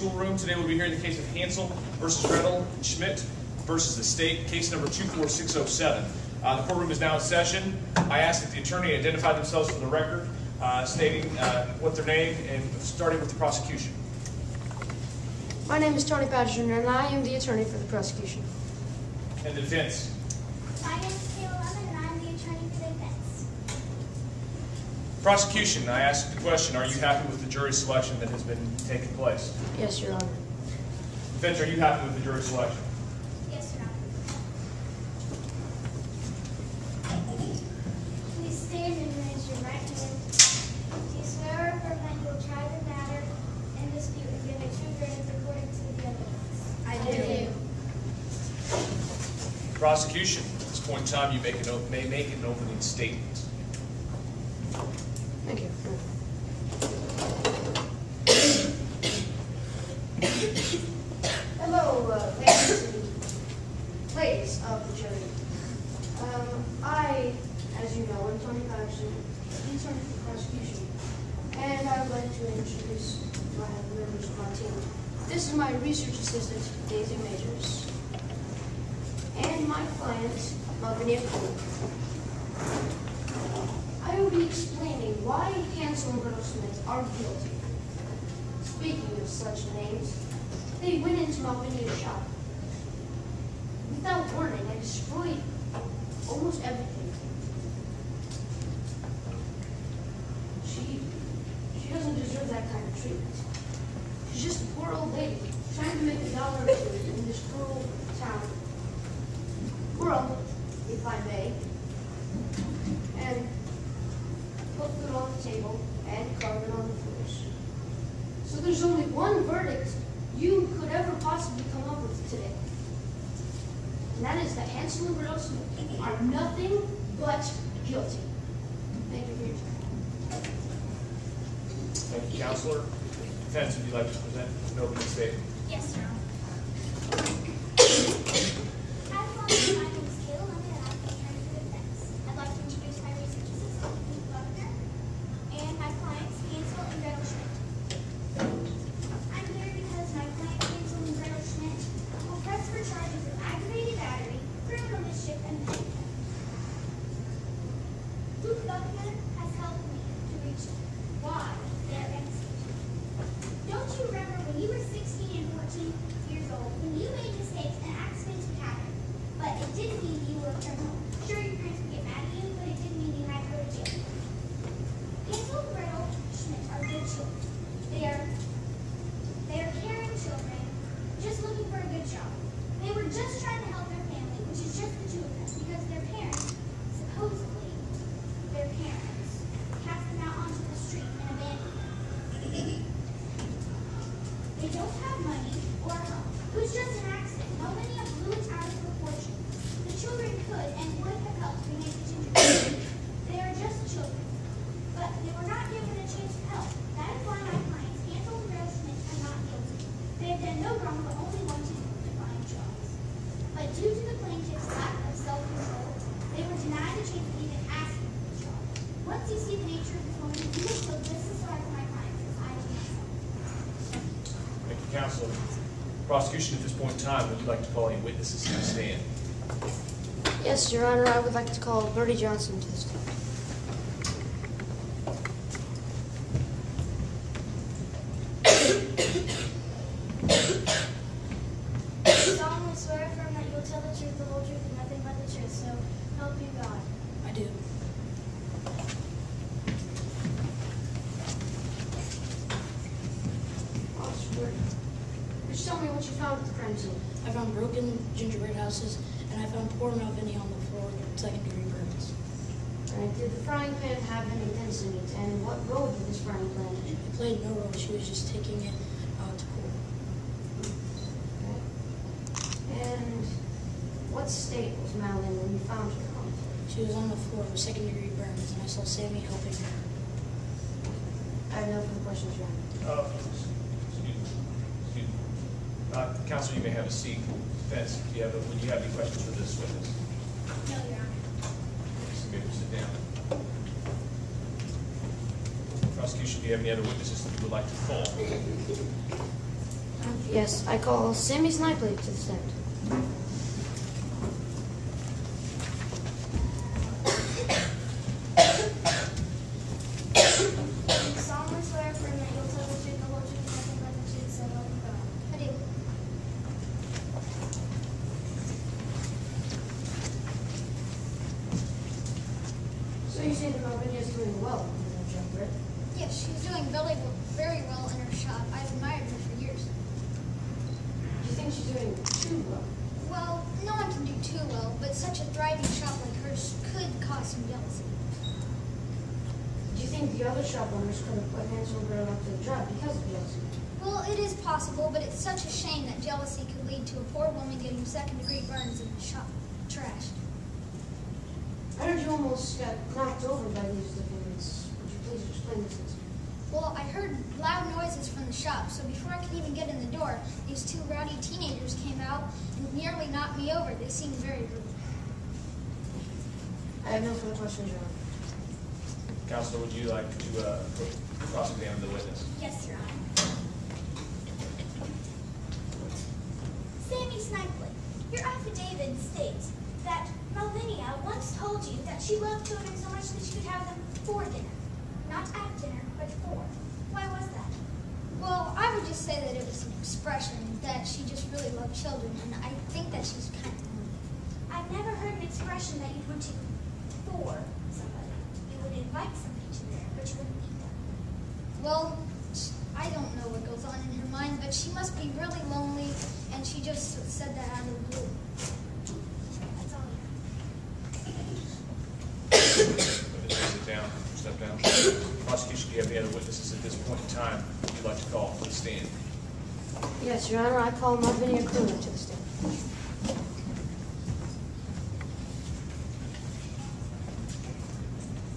schoolroom. Today we'll be hearing the case of Hansel versus Gretel and Schmidt versus the state, case number 24607. The courtroom is now in session. I ask that the attorney identify themselves for the record, stating what their name and starting with the prosecution. My name is Tony Patterson, and I am the attorney for the prosecution. And the defense. My name is Kayla Lemon, and I'm the attorney for the defense. Prosecution, I ask the question, are you happy with the jury selection that has been taking place? Yes, Your Honor. Defense, are you happy with the jury selection? Yes, Your Honor. Please stand and raise your right hand. Do you swear or affirm that you will try the matter and dispute and give a true verdict according to the evidence? I do. Prosecution, at this point in time, you may make an opening statement. Thank you. Hello, ladies of the jury. I, as you know, am Tony Patterson, the attorney for the prosecution, and I would like to introduce my members of my team. This is my research assistant, Daisy Majors, and my client, Melvin Cole. I will be explaining why Hansel and Gretel Schmidt are guilty. Speaking of such names, they went into Malvinia's shop. Without warning, and destroyed almost everything. She doesn't deserve that kind of treatment. She's just a poor old lady trying to make $1 or $2 in this cruel town. World, if I may, and put food on the table and carpet on the floors. So there's only one verdict you could ever possibly come up with today. And that is that Hansel and Gretel Schmidt are nothing but guilty. Thank you for your time. Thank you, Counselor. Defense, would you like to present an opening statement? Yes, Your Honor. Hi, my name is Kayla Lemon, and I'm the attorney for the defense. I'd like to introduce my research assistant, Ms. Buckner, and my clients, Hansel and Gretel Schmidt. I'm here because my client, Hansel and Gretel Schmidt, will press for charges of aggravated battery, criminal mischief, and petty theft. Ms. Buckner has helped me to reach why they're innocent. Don't you remember when you were 16 and 14 years old, when you made mistakes and accidents would happen, but it didn't mean you were a criminal? Sure, your parents would get mad at you, but it didn't mean you had to go to jail. Hansel and Gretel Schmidt are good children. They are caring children, just looking for a good job. They were just trying to help their family, which is just the two of them, because their parents, supposedly, their parents, cast them out onto the street and abandoned them. They don't have money or a home. It was just an accident. Nobody blew it out of proportion. The children could and would have helped to make the gingerbread. They are just children. But they were not given a chance to help. That is why my clients, Hansel and Gretel Schmidt, are not guilty. They have done no wrong but only wanted to find jobs. But due to the plaintiff's lack of self-control, they were denied the chance of even asking for the job. Once you see the nature of this woman, you will feel just as sorry for my clients as I do myself. Thank you, Counselor. Prosecution, at this point in time, would you like to call any witnesses to the stand? Yes, Your Honor, I would like to call Bertie Johnson to the stand. I solemnly swear affirm that you will tell the truth, the whole truth, and nothing but the truth, so help you God. I do. Just tell me what you found at the crime scene. I found broken gingerbread houses, and I found poor Malvini on the floor with second-degree burns. Alright, did the frying pan have any dents in it, and what role did this frying pan play? It played no role. She was just taking it to cool. Okay. And what state was Mal in when you found her on the floor? She was on the floor with second-degree burns, and I saw Sammy helping her. I have no further questions, Your Honor. Excuse me. Counselor, you may have a seat. Defense, would you have any questions for this witness? No, Your Honor. Maybe sit down. Prosecution, do you have any other witnesses that you would like to call? Yes, I call Sammy Snipely to the stand. You solemnly swear affirm that you'll tell the truth, the whole truth, nothing but the truth, so help you God. I do. So you say that Malvinia's doing well in her job, right? Yes, she's doing very well in her shop. I've admired her for years. Do you think she's doing too well? Well, no one can do too well, but such a thriving shop like hers could cause some jealousy. Do you think the other shop owners could have put Hansel and Gretel up to the job because of jealousy? Well, it is possible, but it's such a shame that jealousy could lead to a poor woman getting second-degree burns in the shop. Trashed. I heard you almost got knocked over by these defendants. Would you please explain this to me? Well, I heard loud noises from the shop, so before I could even get in the door, these two rowdy teenagers came out and nearly knocked me over. They seemed very rude. I have no further questions, Your Honor. Counselor, would you like to cross-examine the witness? Yes, Your Honor. Sammy Snipely, your affidavit states that Malvinia once told you that she loved children so much that she could have them for dinner. Not at dinner, but for. Why was that? Well, I would just say that it was an expression that she just really loved children, and I think that she's kind of lonely. I've never heard an expression that you'd want to for somebody. You would invite somebody to dinner, but you wouldn't eat them. Well, I don't know what goes on in her mind, but she must be really lonely, and she just said that out of the blue. That's all I have. Sit down, step down. Prosecution, do you have any other witnesses at this point in time you'd like to call to the stand? Yes, Your Honor, I call Malvinia Kruger to the stand.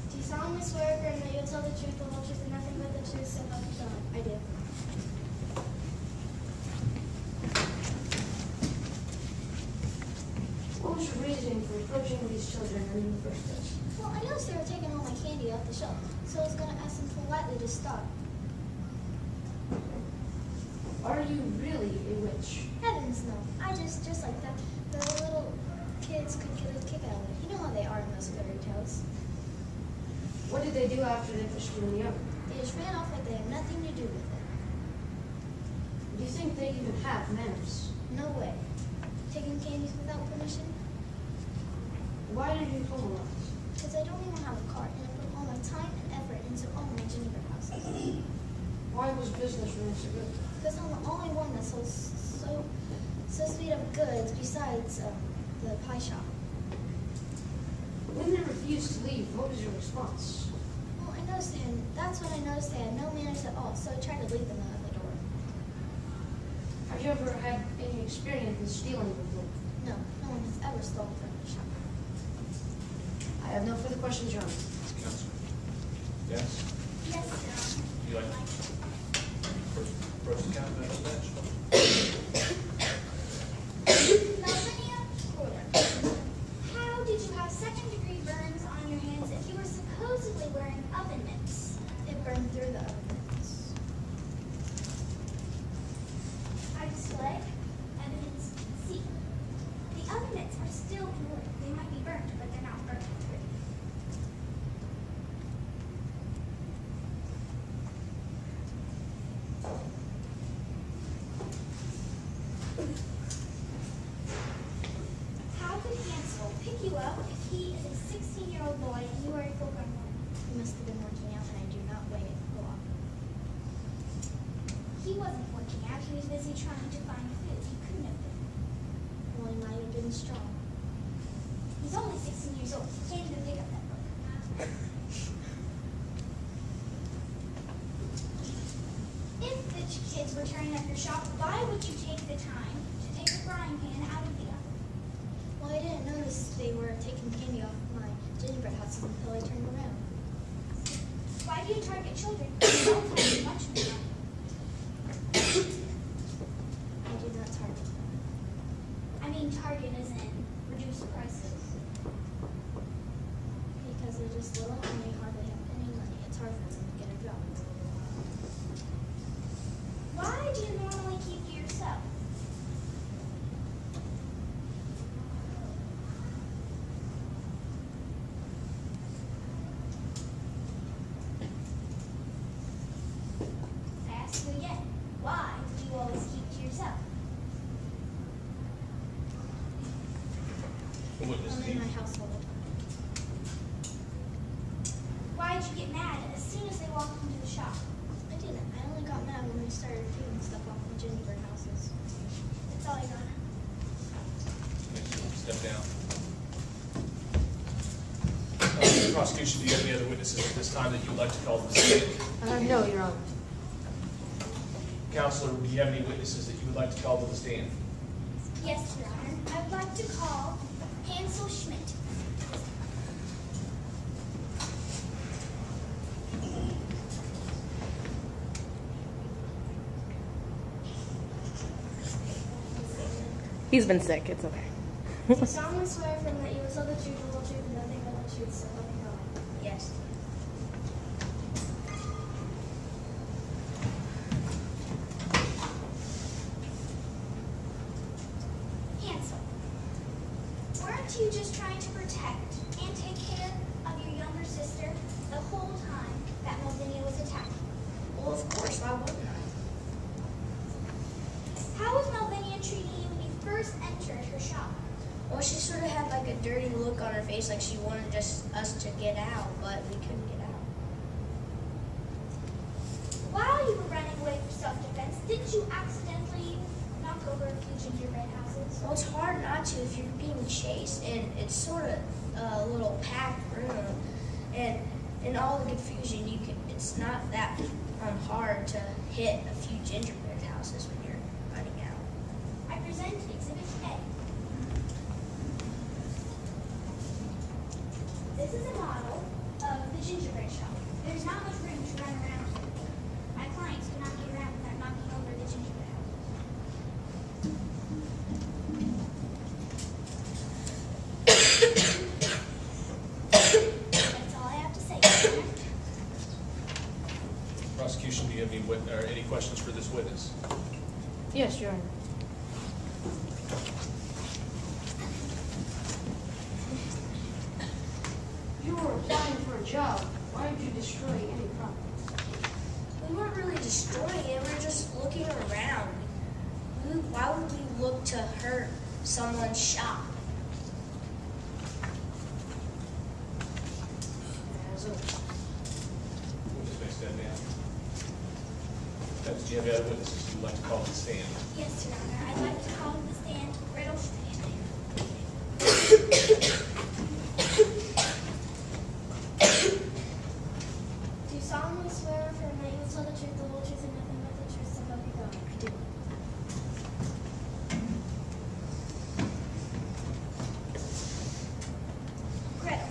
Do you solemnly swear affirm that you'll tell the truth, the whole truth, and nothing but the truth, so help you God? I do. What was your reasoning for approaching these children in the first place? Well, I noticed they were taking all my candy off the shelf, so I was going to ask them politely to stop. Are you really a witch? Heavens, no. I just like that. The little kids could get a kick out of it. You know how they are in those fairy tales. What did they do after they pushed you in the oven? They just ran off like they had nothing to do with it. Do you think they even have manners? No way. Taking candies without permission? Why did you pull them off? Because I don't even have a cart, and I put all my time and effort into all my gingerbread houses. Why was business running so good? Because I'm the only one that sells so sweet of goods besides the pie shop. When they refused to leave, what was your response? Well, that's when I noticed they had no manners at all, so I tried to lead them out of the door. Have you ever had any experience in stealing before? No, no one has ever stolen from the shop. I have no further questions, Your Honor. Counselor? Yes? Yes, Your Honor. Would you like to approach the count bench? Malvinia Kruger, how did you have second-degree burns on your hands if you were supposedly wearing oven mitts? It burned through the oven mitts. I display evidence C. The oven mitts are still in wood. They might be burnt, but they're not burnt through. How could Hansel pick you up if he is a 16-year-old boy and you are a full-grown woman? He must have been working out, and I do not weigh a lot. He wasn't working out. He was busy trying to find food. He couldn't have been. Well, he might have been strong. He's only 16 years old. He can't even pick up that book. If the kids were turning up your shop, why would you take the time to take the frying pan out of the oven? Well, I didn't notice they were taking candy off my gingerbread houses until I turned around. Why do you target children? You don't have much money. I do not target them. I mean target as in reduce prices. Because they're just little and they hardly have any money. It's hard for them to get a job. Why do you normally keep to yourself? yourself. The witness, I'm in my household. Why did you get mad as soon as they walked into the shop? I didn't. I only got mad when we started taking stuff off the gingerbread houses. That's all I got. step down. Prosecution, do you have any other witnesses at this time that you would like to call to the stand? No, Your Honor. Counselor, do you have any witnesses that you would like to call to the stand? Yes, Your Honor. I would like to call Hansel Schmidt. He's been sick. It's okay. Do you solemnly swear affirm that you will tell the truth, the whole truth, and nothing but the truth, so help you God? Yes. Hansel, weren't you just trying to protect and take care of your younger sister the whole time that Melvinia was attacked? Well, of course. Why wouldn't I? How was Melvinia treating you when you first entered her shop? Well, she sort of had like a dirty look on her face, like she wanted us to get out, but we couldn't get out. While you were running away for self-defense, didn't you accidentally knock over a few gingerbread houses? Well, it's hard not to if you're being chased, and it's sort of a little packed room, and in all the confusion, it's not that hard to hit a few gingerbread houses when you're running out. I present Exhibit A. This is a model of the gingerbread shop. There's not much room to run around here. My clients could not get around without knocking over the gingerbread houses. That's all I have to say, Your Honor. Prosecution, do you have any questions for this witness? Yes, Your Honor. You were applying for a job. Why did you destroy any property? We weren't really destroying it, we were just looking around. Why would we look to hurt someone's shop? Witness may step down. Do you have any other witnesses you would like to call to the stand? Yes, Your Honor. I'd like to call to the stand Gretel Schmidt. Do you solemnly swear or affirm that you will tell the truth, the whole truth, and nothing but the truth, so help you God? I do. Gretel,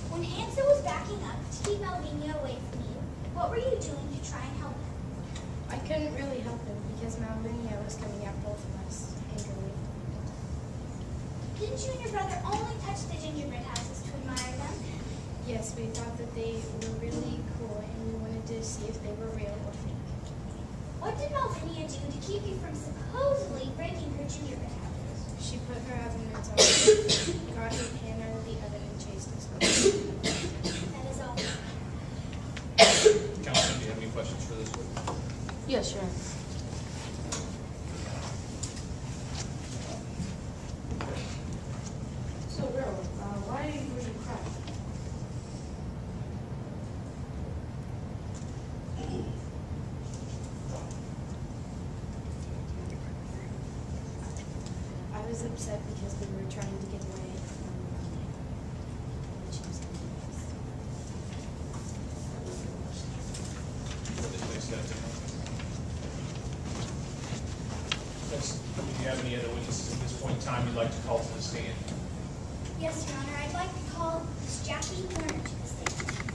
when Hansel was backing up to keep Melvinia away from you, what were you doing to try and help him? I couldn't really help him because Melvinia was coming at both of us angrily. Didn't you and your brother only touch the gingerbread houses to admire them? Yes, we thought that they were really cool and we wanted to see if they were real or fake. What did Melvinia do to keep you from supposedly breaking her gingerbread houses? She put her evidence on, got her pan out of the oven and chased us. That is all. Counselor, do you have any questions for this witness? Yes, Your Honor. So, girl, why were you crying? I was upset because we were trying to get away from the chasing us. Witness may step down. Next, do you have any other witnesses at this point in time you'd like to call to the stand? Yes, Your Honor. I'd like to call Miss Jackie Warner to the stand.